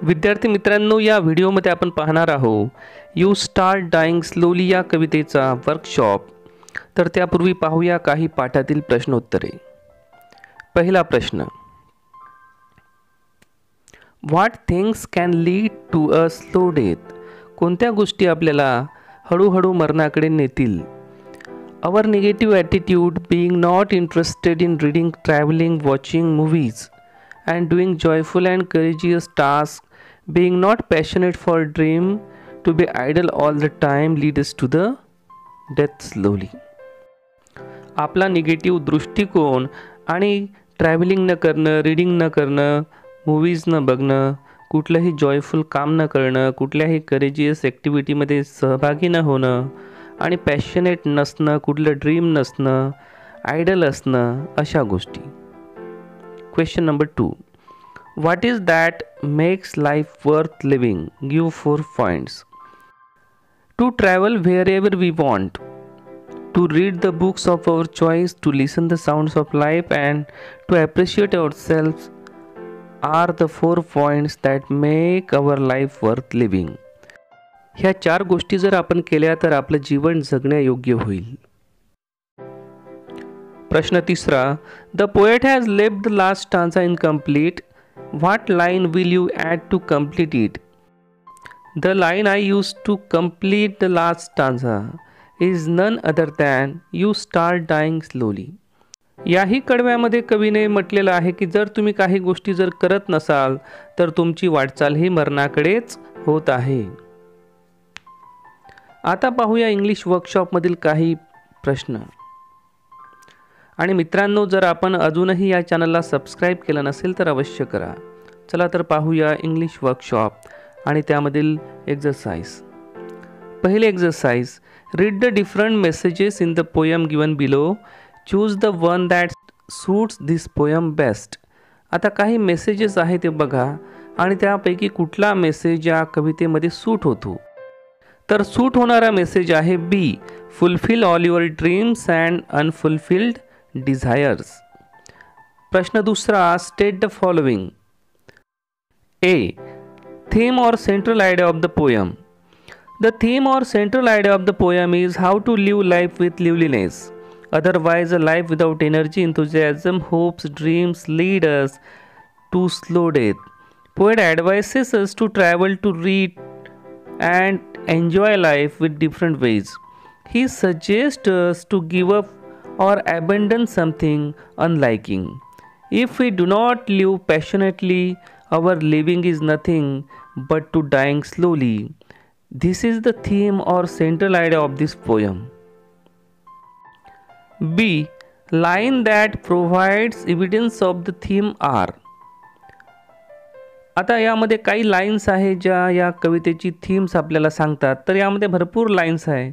विद्यार्थी मित्रांनो, या व्हिडिओमध्ये आपण पाहणार आहोत यू स्टार्ट डाईंग स्लोली या कवितेचा वर्कशॉप. तर त्यापूर्वी पाहूया काही पाठातील प्रश्नोत्तरे. पहिला प्रश्न, what things can lead to a slow death? कोणत्या गोष्टी आपल्याला हळूहळू मरणाकडे नेतील? Our negative attitude, being not interested in reading, travelling, watching movies and doing joyful and courageous tasks, being not passionate for dream, to be idle all the time lead us to the death slowly. आपला negative दृष्टिकोन आणि travelling न करणं, reading न करणं, movies न बघणं, कुठलंही जॉयफुल काम न करणं, कुठल्याही करेजियस ॲक्टिव्हिटीमध्ये सहभागी न होणं आणि पॅशनेट नसणं, कुठलं ड्रीम नसणं, आयडल असणं, अशा गोष्टी. Question number 2. What is that makes life worth living? Give 4 points. To travel wherever we want, to read the books of our choice, to listen the sounds of life, and to appreciate ourselves are the 4 points that make our life worth living. ह्या 4 गोष्टी जर आपण केल्या तर आपलं जीवन जगण्यायोग्य होईल. प्रश्न तिसरा, the poet has left the last stanza incomplete. What line will you add to complete it? The line I use to complete the last stanza is none other than you start dying slowly. याही कडव्यामध्ये कवीने म्हटलेलं आहे की जर तुम्ही काही गोष्टी जर करत नसाल तर तुमची वाटचाल ही मरणाकडेच होत आहे. आता पाहूया इंग्लिश वर्कशॉपमधील काही प्रश्न. आणि मित्रांनो, जर आपण अजूनही या चॅनलला सबस्क्राईब केलं नसेल तर अवश्य करा. चला तर पाहूया इंग्लिश वर्कशॉप आणि त्यामधील एक्झरसाइज. पहिले exercise, read the different messages in the poem given below. Choose the one that suits this poem best. आता काही मेसेजेस आहे ते बघा आणि त्यापैकी कुठला मेसेज या कवितेमध्ये सूट होतो. तर सूट होणारा मेसेज आहे be, fulfil all your dreams and unfulfilled desires. प्रश्न दुसरा, state the following. A. Theme or central idea of the poem. The theme or central idea of the poem is how to live life with liveliness. Otherwise, a life without energy, enthusiasm, hopes, dreams lead us to slow death. Poet advises us to travel, to read and enjoy life with different ways. He suggests us to give up or abandon something unliking. If we do not live passionately, our living is nothing but to dying slowly. This is the theme or central idea of this poem. B. Line that provides evidence of the theme are. आता यामध्ये काही lines आहे ज्या या कवितेची themes आपल्याला सांगतात. तर यामध्ये भरपूर लाईन्स आहे,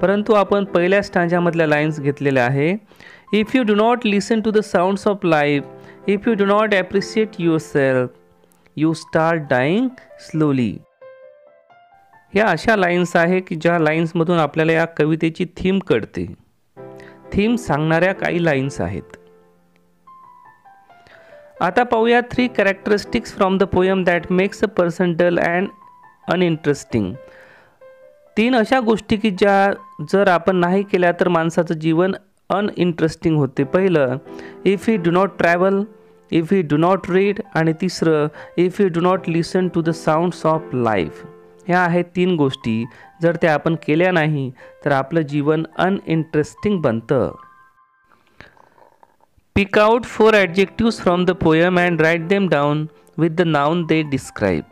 परंतु आपण पहिल्या स्टांजामधल्या लाईन्स घेतलेल्या आहे. If you do not listen to the sounds of life, if you do not appreciate yourself, you start dying slowly. ह्या अशा लाईन्स आहे की ज्या लाईन्समधून आपल्याला या कवितेची थीम कळते. थीम सांगणाऱ्या काही लाईन्स आहेत. आता पाहूया 3 characteristics from the poem that makes a person dull and uninteresting. 3 अशा गोष्टी की ज्या जर आपण नाही केल्या तर माणसाचं जीवन अनइंटरेस्टिंग होते. पहिलं, if you do not travel, if you do not read, आणि तिसरं, if you do not listen to the sounds of life. ह्या आहेत 3 गोष्टी. जर त्या आपण केल्या नाही तर आपलं जीवन अनइंटरेस्टिंग बनतं. Pick out 4 adjectives from the poem and write them down with the noun they describe.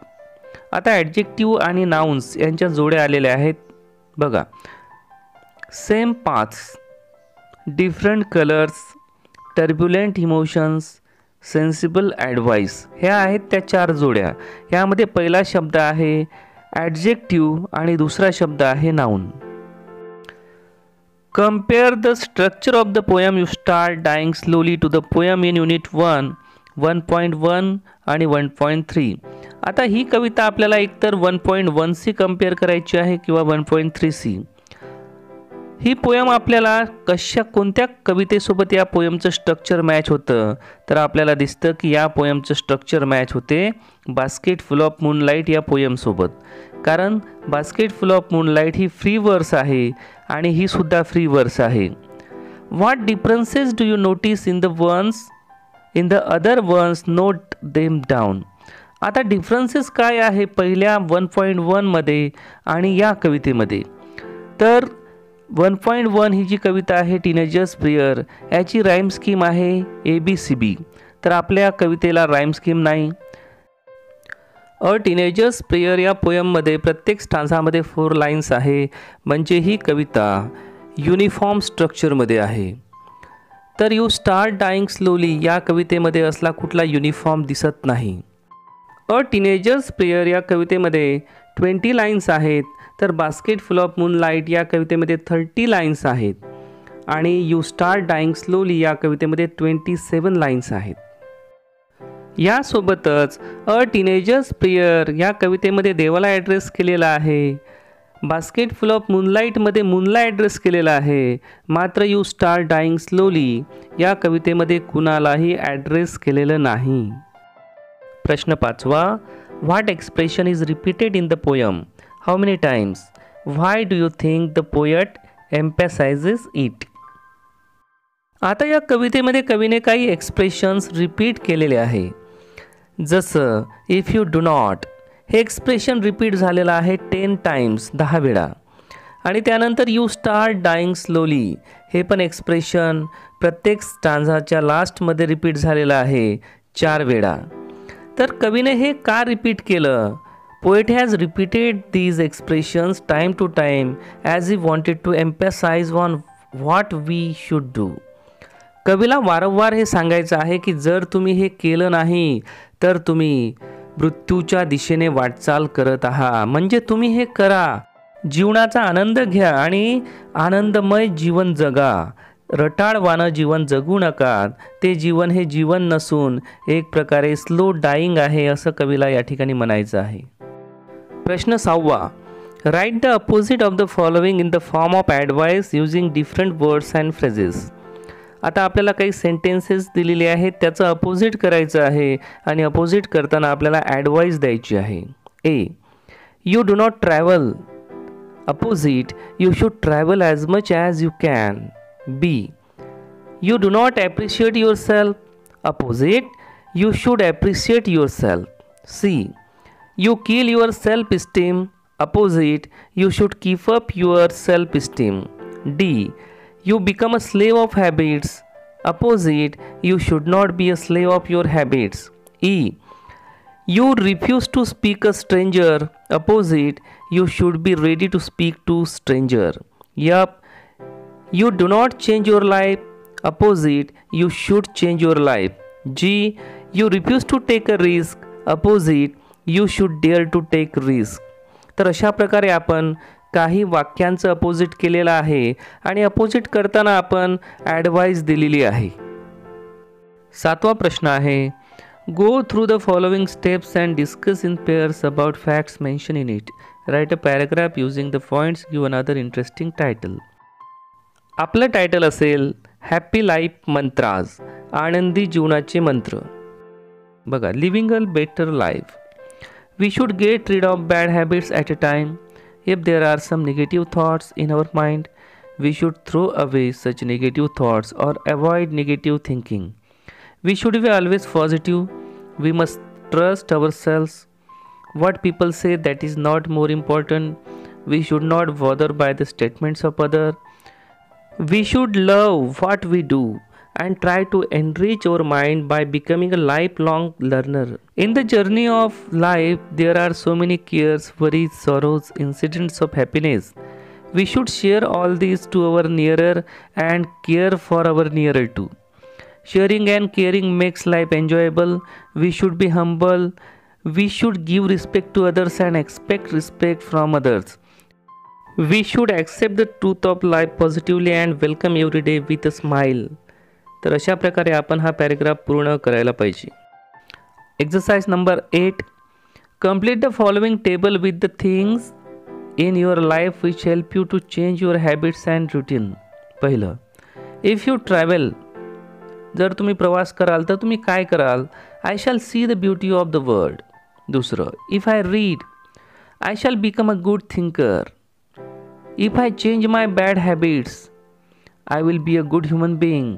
आता ॲडजेक्टिव्ह आणि नाउन्स यांच्या जोड्या आलेल्या आहेत बघा. Same paths, different colours, turbulent emotions, sensible advice. ह्या आहेत त्या 4 जोड्या. ह्यामध्ये पहिला शब्द आहे ॲडजेक्टिव्ह आणि दुसरा शब्द आहे noun. Compare the structure of the poem you start dying slowly to the poem in unit 1, 1.1 आणि 1.3. आता ही कविता आपल्याला एकतर 1.1 सी कम्पेअर करायची आहे किंवा 1.3 सी. ही पोयम आपल्याला कोणत्या कवितेसोबत या पोयमचं स्ट्रक्चर मॅच होतं, तर आपल्याला दिसतं की या पोयमचं स्ट्रक्चर मॅच होते बास्केट फुल ऑफ मूनलाईट या पोयमसोबत. कारण बास्केट फुल ऑफ मूनलाईट ही फ्री वर्स आहे आणि ही सुद्धा फ्री वर्स आहे. What differences do you notice in the other ones, note them down. आता डिफरन्सेस काय आहे पहिल्या 1.1 मध्ये आणि या कवितेमध्ये. तर 1.1 ही जी कविता आहे टीनेजर्स प्रेयर, याची राईम स्कीम आहे ABCB. तर आपल्या कवितेला राईम स्कीम नाही. अ टीनेजर्स प्रेयर या पोयममध्ये प्रत्येक स्टांझामध्ये 4 लाईन्स आहे, म्हणजे ही कविता युनिफॉर्म स्ट्रक्चरमध्ये आहे. तर यू स्टार्ट डाईंग स्लोली या कवितेमध्ये असला कुठला युनिफॉर्म दिसत नाही. अ टीनेजर्स प्रेयर या कवितेमध्ये 20 लाईन्स आहेत, तर बास्केट फुल ऑफ मूनलाईट या कवितेमध्ये 30 लाईन्स आहेत आणि यू स्टार्ट डाईंग स्लोली या कवितेमध्ये 27 लाईन्स आहेत. यासोबतच अ टीनेजर्स प्रेयर या कवितेमध्ये देवाला ॲड्रेस केलेला आहे, बास्केट फुल ऑफ मूनलाईटमध्ये मूनला ॲड्रेस केलेला आहे, मात्र यू स्टार्ट डाईंग स्लोली या कवितेमध्ये कुणालाही ॲड्रेस केलेलं नाही. प्रश्न 5वा, what expression is repeated in the poem, how many times, why do you think the poet emphasises it. आता या कवितेमध्ये कवीने काही एक्सप्रेशन्स रिपीट केलेले आहे. जसं इफ यू डू नॉट, हे एक्सप्रेशन रिपीट झालेलं आहे 10 टाइम्स, 10 वेळा. आणि त्यानंतर यू स्टार्ट डाईंग स्लोली हे पण एक्सप्रेशन प्रत्येक स्टांझाच्या लास्टमध्ये रिपीट झालेलं आहे 4 वेळा. तर कवीने हे का रिपीट केलं. Poet has repeated these expressions time to time as he wanted to emphasise on what we should do. कवीला वारंवार हे सांगायचं आहे की जर तुम्ही हे केलं नाही तर तुम्ही मृत्यूच्या दिशेने वाटचाल करत आहात. म्हणजे तुम्ही हे करा, जीवनाचा आनंद घ्या आणि आनंदमय जीवन जगा. रटाळवानं जीवन जगू नका, ते जीवन हे जीवन नसून एक प्रकारे स्लो डाईंग आहे असं कवीला या ठिकाणी म्हणायचं आहे. प्रश्न 6वा, write the opposite of the following in the form of advice using different words and phrases. आता आपल्याला काही सेंटेन्सेस दिलेले आहेत, त्याचं अपोजिट करायचं आहे आणि अपोजिट करताना आपल्याला ॲडवाइस द्यायची आहे. A, you do not travel, opposite you should travel as much as you can. B, you do not appreciate yourself, opposite you should appreciate yourself. C, you kill your self-esteem, opposite you should keep up your self-esteem. D, you become a slave of habits, opposite you should not be a slave of your habits. E, you refuse to speak a stranger, opposite you should be ready to speak to stranger. Yup, you do not change your life, opposite you should change your life. G, you refuse to take a risk, opposite you should dare to take risk. तर अशा प्रकारे आपण काही वाक्यांचं opposite केलेलं आहे आणि opposite करताना आपण ॲडवाइस दिलेली आहे. 7वा प्रश्न आहे, go through the following steps and discuss in pairs about facts mention in it. Write a paragraph using the points given other interesting title. आपलं टायटल असेल हॅपी लाईफ मंत्राज, आनंदी जीवनाचे मंत्र. बघा, living a better life. We should get rid of bad habits at a time. If there are some negative thoughts in our mind, we should throw away such negative thoughts or avoid negative thinking. We should be always positive. We must trust our selves. What people say that is not more important. We should not bother by the statements of other. We should love what we do and try to enrich our mind by becoming a lifelong learner. In the journey of life, there are so many cares, worries, sorrows, incidents of happiness. We should share all these to our nearer and care for our nearer too. Sharing and caring makes life enjoyable. We should be humble. We should give respect to others and expect respect from others. We should accept the truth of life positively and welcome every day with a smile. तर अशा प्रकारे आपण हा paragraph पूर्ण करायला पाहिजे. Exercise number 8, complete the following table with the things in your life which help you to change your habits and routine. पहिलं, if you travel, जर तुम्ही प्रवास कराल तर तुम्ही काय कराल? I shall see the beauty of the world. दुसरं, if I read, I shall become a good thinker. If I change my bad habits, I will be a good human being.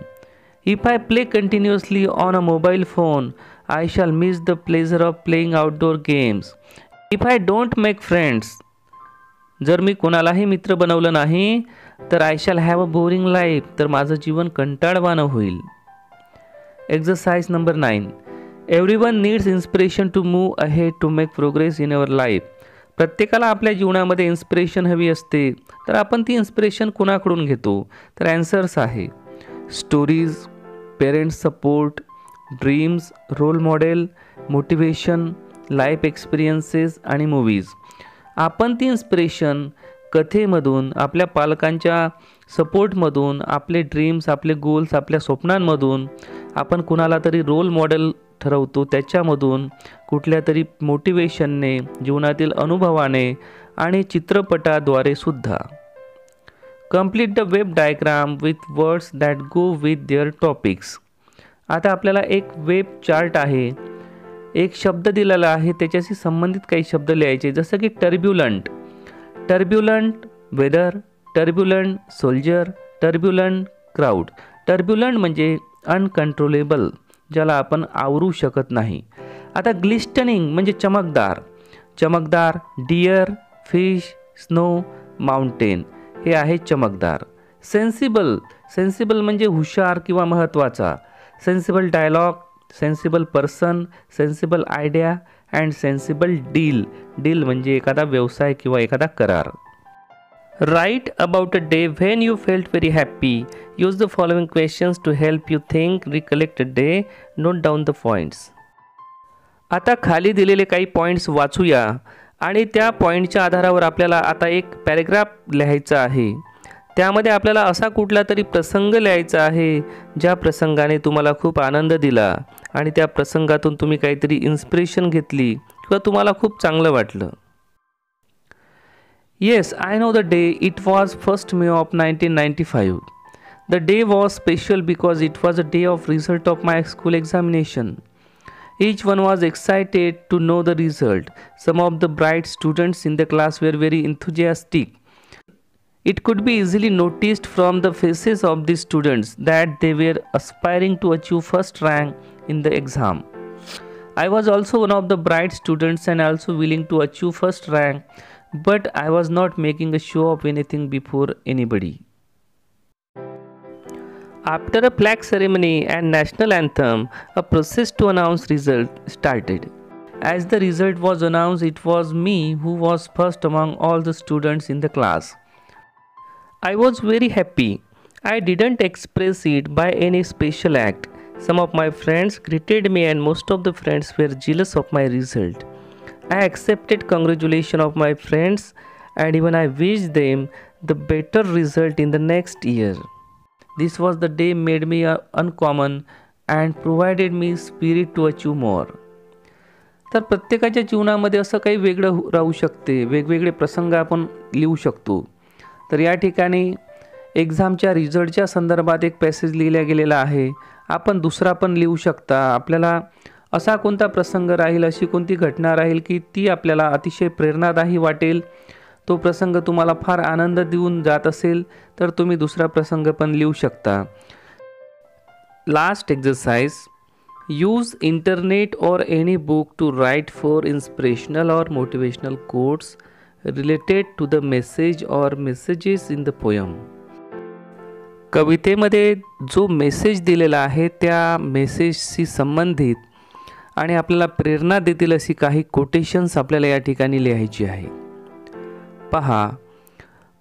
If I play continuously on a mobile phone, I shall miss the pleasure of playing outdoor games. If I don't make friends, जर मी कोणालाही मित्र बनवलं नाही तर I shall have a boring life, तर माझं जीवन कंटाळवाणं होईल. Exercise number 9. Everyone needs inspiration to move ahead to make progress in our life. प्रत्येकाला आपल्या जीवनामध्ये इन्स्पिरेशन हवी असते, तर आपण ती इन्स्पिरेशन कुणाकडून घेतो? तर ॲन्सर्स आहे stories, parents support, dreams, role model, motivation, life experiences आणि मूवीज. आपण ती इन्स्पिरेशन कथेमधून, आपल्या पालकांच्या सपोर्टमधून, आपले ड्रीम्स, आपले गोल्स, आपल्या स्वप्नांमधून, आपण कुणाला तरी रोल मॉडेल ठरवतो त्याच्यामधून, कुठल्या तरी मोटिवेशनने, जीवनातील अनुभवाने आणि चित्रपटाद्वारे सुद्धा. Complete the web diagram with words that go with their topics. आता आपल्याला एक वेब चार्ट आहे, एक शब्द दिलेला आहे, त्याच्याशी संबंधित काही शब्द लिहायचे, जसं की turbulent, turbulent weather, turbulent soldier, turbulent crowd. Turbulent म्हणजे अनकंट्रोलेबल, ज्याला आपण आवरू शकत नाही. आता ग्लिस्टनिंग म्हणजे चमकदार, चमकदार डिअर, फिश, स्नो, माउंटेन हे आहे चमकदार. सेन्सिबल, सेन्सिबल म्हणजे हुशार किंवा महत्त्वाचा. Sensible dialogue, sensible person, sensible idea and sensible deal. Deal म्हणजे एखादा व्यवसाय किंवा एखादा करार. Write about a day when you felt very happy. Use the following questions to help you think, recollect a day, note down the points. आता खाली दिलेले काही पॉईंट्स वाचूया आणि त्या पॉईंटच्या आधारावर आपल्याला आता एक पॅरेग्राफ लिहायचा आहे. त्यामध्ये आपल्याला असा कुठला तरी प्रसंग लिहायचा आहे ज्या प्रसंगाने तुम्हाला खूप आनंद दिला आणि त्या प्रसंगातून तुम्ही काहीतरी इन्स्पिरेशन घेतली किंवा तुम्हाला खूप चांगलं वाटलं. Yes, I know the day. It was 1st May of 1995. The day was special because it was a day of result of my school examination. Each one was excited to know the result. Some of the bright students in the class were very enthusiastic. It could be easily noticed from the faces of the students that they were aspiring to achieve first rank in the exam. I was also one of the bright students and also willing to achieve first rank, but I was not making a show of anything before anybody. After a flag ceremony and national anthem, a process to announce result started. As the result was announced, it was me who was first among all the students in the class. I was very happy. I didn't express it by any special act. Some of my friends greeted me and most of the friends were jealous of my result. I accepted congratulations of my friends and even I wished them the better result in the next year. This was the day made me uncommon and provided me spirit to achieve more. तर प्रत्येकाच्या जीवनामध्ये असं काही वेगळं राहू शकते, वेगवेगळे प्रसंग आपण लिहू शकतो. तर या ठिकाणी एक्झामच्या रिझल्टच्या संदर्भात एक पॅसेज लिहिला गेलेला आहे. आपण दुसरा पण लिहू शकता. आपल्याला असा कोणता प्रसंग राहील, अशी कोणती घटना राहील की ती आपल्याला अतिशय प्रेरणादायी वाटेल, तो प्रसंग तुम्हाला फार आनंद देऊन जात असेल तर तुम्ही दुसरा प्रसंग पण लिहू शकता. Last exercise. Use internet or any book to write for inspirational or motivational quotes related to the message or messages in the poem. कवितेमध्ये जो मेसेज दिलेला आहे त्या मेसेजशी संबंधित आणि आपल्याला प्रेरणा देतील अशी काही कोटेशन्स आपल्याला या ठिकाणी लिहायची आहे. पहा,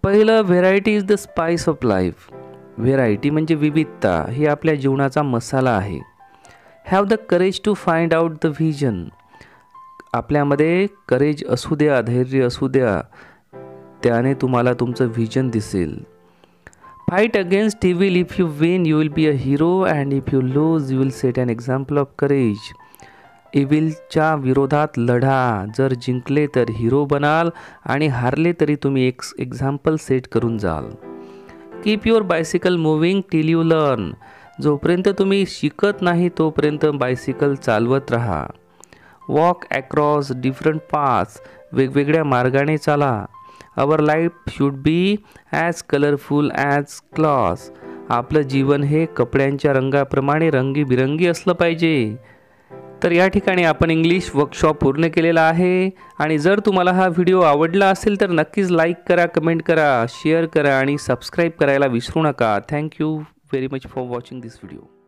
पहिलं, variety is the spice of life. Variety म्हणजे विविधता, ही आपल्या जीवनाचा मसाला आहे. Have the courage to find out the vision. आपल्यामध्ये करेज असू द्या, धैर्य असू द्या, त्याने तुम्हाला तुमचं व्हिजन दिसेल. Fight against evil. If you win you will be a hero and if you lose you will set an example of courage. इव्हिलच्या विरोधात लढा. जर जिंकले तर हिरो बनाल आणि हारले तरी तुम्ही एक एक्झाम्पल सेट करून जाल. Keep your bicycle moving till you learn. जोपर्यंत तुम्ही शिकत नाही तोपर्यंत बायसिकल चालवत राहा. Walk across different paths. वेगवेगळ्या मार्गाने चाला. Our life should be as colourful as clothes. आपलं जीवन हे कपड्यांच्या रंगाप्रमाणे रंगीबिरंगी असलं पाहिजे. तर या ठिकाणी आपण इंग्लिश वर्कशॉप पूर्ण केलेला आहे. आणि जर तुम्हाला हा व्हिडिओ आवडला असेल तर नक्कीच लाईक करा, कमेंट करा, शेअर करा आणि सबस्क्राईब करायला विसरू नका. Thank you very much for watching this video.